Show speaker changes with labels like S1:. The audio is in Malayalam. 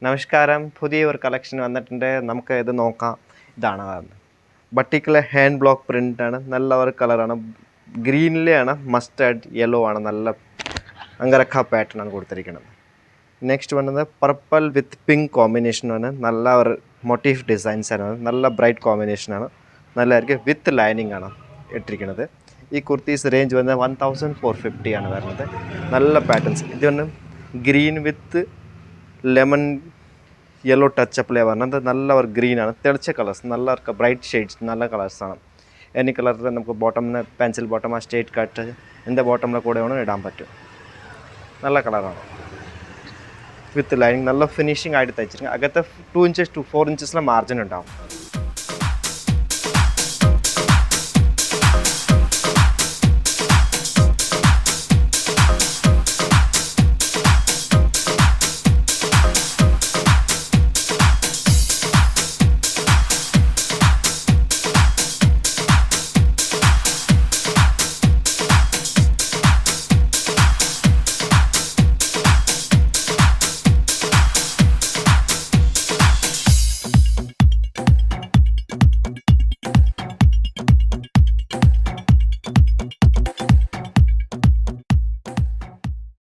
S1: നമസ്കാരം പുതിയ ഒരു കളക്ഷൻ വന്നിട്ടുണ്ട് നമുക്ക് ഇത് നോക്കാം ഇതാണ് ബട്ടിക്കിലെ ഹാൻഡ് ബ്ലോക്ക് പ്രിൻ്റ് ആണ് നല്ല ഒരു കളറാണ് ഗ്രീനിലെയാണ് മസ്റ്റാർഡ് യെല്ലോ ആണ് നല്ല അങ്കരക്ക പാറ്റേൺ ആണ് കൊടുത്തിരിക്കുന്നത് നെക്സ്റ്റ് വന്നത് പർപ്പിൾ വിത്ത് പിങ്ക് കോമ്പിനേഷൻ ആണ് നല്ല ഒരു മോട്ടീഫ് ഡിസൈൻസ് ആണ് നല്ല ബ്രൈറ്റ് കോമ്പിനേഷൻ ആണ് നല്ലതായിരിക്കും വിത്ത് ലൈനിങ് ആണ് ഇട്ടിരിക്കുന്നത് ഈ കുർത്തീസ് റേഞ്ച് വന്നത് 1450 ആണ് വരുന്നത് നല്ല പാറ്റേൺസ് ഇത് വന്ന് ഗ്രീൻ വിത്ത് ലെമൺ യെല്ലോ ടച്ചപ്പിലേ പറഞ്ഞത് നല്ല ഒരു ഗ്രീനാണ് തെളിച്ച കളേഴ്സ് നല്ല ബ്രൈറ്റ് ഷെയ്ഡ്സ് നല്ല കളേഴ്സാണ് എനി കളറിൽ നമുക്ക് ബോട്ടമിന് പെൻസിൽ ബോട്ടം ആ സ്ട്രേറ്റ് കട്ട് എൻ്റെ ബോട്ടമിലെ കൂടെ വേണം ഇടാൻ പറ്റും നല്ല കളറാണ് വിത്ത് ലൈനിങ് നല്ല ഫിനിഷിംഗ് ആയിട്ട് തയ്ച്ചിരിക്കും അകത്ത് 2 ഇഞ്ചസ് ടു 4 ഇഞ്ചസിലെ മാർജിൻ ഉണ്ടാവും